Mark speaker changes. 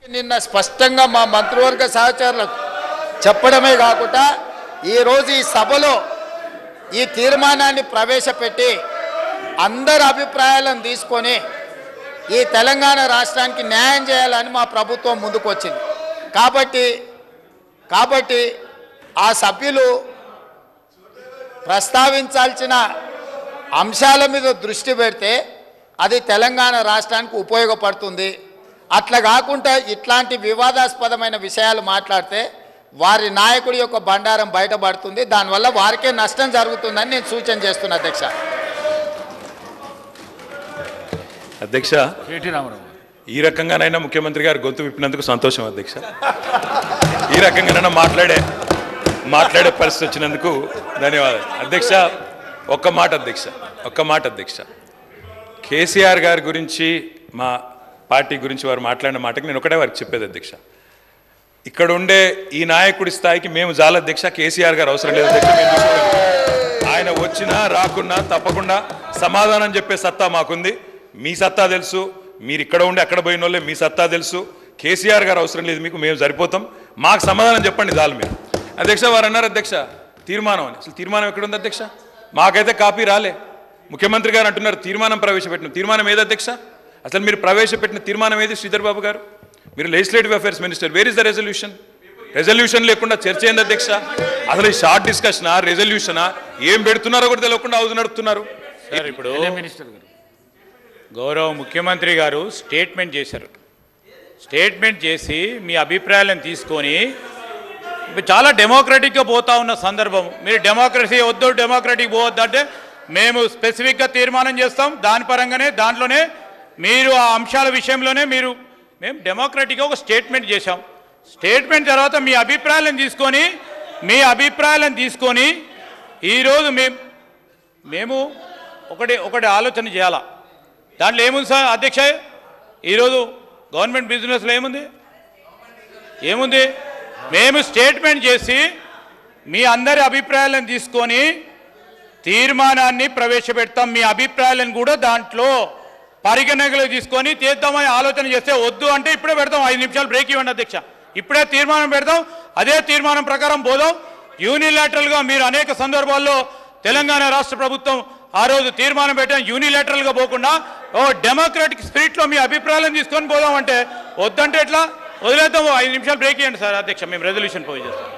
Speaker 1: నిన్న స్పష్టంగా మా మంత్రివర్గ సహచరులకు చెప్పడమే కాకుండా ఈరోజు ఈ సభలో ఈ తీర్మానాన్ని ప్రవేశపెట్టి అందరి అభిప్రాయాలను తీసుకొని ఈ తెలంగాణ రాష్ట్రానికి న్యాయం చేయాలని మా ప్రభుత్వం ముందుకు వచ్చింది. కాబట్టి ఆ సభ్యులు ప్రస్తావించాల్సిన అంశాల మీద దృష్టి పెడితే అది తెలంగాణ రాష్ట్రానికి ఉపయోగపడుతుంది. అట్లా కాకుండా ఇట్లాంటి వివాదాస్పదమైన విషయాలు మాట్లాడితే వారి నాయకుడి యొక్క బండారం బయటపడుతుంది. దానివల్ల వారికే నష్టం జరుగుతుందని నేను సూచన చేస్తున్నా
Speaker 2: అధ్యక్ష. ఈ రకంగానైనా ముఖ్యమంత్రి గారు గొంతు విప్పినందుకు సంతోషం అధ్యక్ష. ఈ రకంగానైనా మాట్లాడే పరిస్థితి వచ్చినందుకు ధన్యవాదాలు అధ్యక్ష. ఒక్క మాట అధ్యక్ష. కేసీఆర్ గారి గురించి మా పార్టీ గురించి వారు మాట్లాడిన మాటకి నేను ఒకటే వారికి చెప్పేది అధ్యక్ష. ఇక్కడ ఉండే ఈ నాయకుడి స్థాయికి మేము చాలా అధ్యక్ష. కేసీఆర్ గారు అవసరం లేదు అధ్యక్ష. ఆయన వచ్చినా రాకున్నా తప్పకుండా సమాధానం చెప్పే సత్తా మాకుంది. మీ సత్తా తెలుసు. మీరు ఇక్కడ ఉండి అక్కడ పోయిన వాళ్ళే మీ సత్తా తెలుసు. కేసీఆర్ గారు అవసరం లేదు మీకు, మేము సరిపోతాం. మాకు సమాధానం చెప్పండి చాలు మీరు అధ్యక్ష. వారు అన్నారు అధ్యక్ష తీర్మానం అని. అసలు తీర్మానం ఎక్కడుంది అధ్యక్ష? మాకైతే కాపీ రాలే. ముఖ్యమంత్రి గారు అంటున్నారు తీర్మానం ప్రవేశపెట్టిన. తీర్మానం ఏది అధ్యక్ష? అసలు మీరు ప్రవేశపెట్టిన తీర్మానం ఏది? శ్రీధర్ బాబు గారు, మీరు legislative affairs minister, where is the resolution లేకుండా చర్చ ఏంది అధ్యక్ష? అసలు ఈ షార్ట్ డిస్కషనా రెజల్యూషనా ఏం పెడుతున్నారో కూడా తెలియకుండా హౌస్ నడుపుతున్నారు.
Speaker 3: ఇప్పుడు గౌరవ ముఖ్యమంత్రి గారు స్టేట్మెంట్ చేశారు. స్టేట్మెంట్ చేసి మీ అభిప్రాయాలను తీసుకొని చాలా డెమోక్రటిక్గా పోతా ఉన్న సందర్భం. మీరు డెమోక్రసీ వద్దు, డెమోక్రటిక్ పోవద్దు అంటే మేము స్పెసిఫిక్గా తీర్మానం చేస్తాం. దాని పరంగానే దాంట్లోనే మీరు ఆ అంశాల విషయంలోనే మేము డెమోక్రటిక్గా ఒక స్టేట్మెంట్ చేశాం. స్టేట్మెంట్ తర్వాత మీ అభిప్రాయాలను తీసుకొని ఈరోజు మేము ఒకటి ఆలోచన చేయాలా. దాంట్లో ఏముంది సార్ అధ్యక్ష? ఈరోజు గవర్నమెంట్ బిజినెస్లో ఏముంది? మేము స్టేట్మెంట్ చేసి మీ అందరి అభిప్రాయాలను తీసుకొని తీర్మానాన్ని ప్రవేశపెడతాం. మీ అభిప్రాయాలను కూడా దాంట్లో పరిగణనలో తీసుకొని తీద్దామని ఆలోచన చేస్తే వద్దు అంటే ఇప్పుడే పెడతాం. 5 నిమిషాలు బ్రేక్ ఇవ్వండి అధ్యక్ష. ఇప్పుడే తీర్మానం పెడతాం. అదే తీర్మానం ప్రకారం పోదాం. యూనిలాటరల్గా మీరు అనేక సందర్భాల్లో తెలంగాణ రాష్ట్ర ప్రభుత్వం ఆ రోజు తీర్మానం పెట్టాం. యూనిలాటరల్గా పోకుండా డెమోక్రాటిక్ స్పిరిట్లో మీ అభిప్రాయాలను తీసుకొని పోదాం అంటే వద్దంటే ఎట్లా? వదిలేద్దాం. 5 నిమిషాలు బ్రేక్ ఇవ్వండి సార్ అధ్యక్ష. మేము రెజల్యూషన్ పోయి చేస్తాం.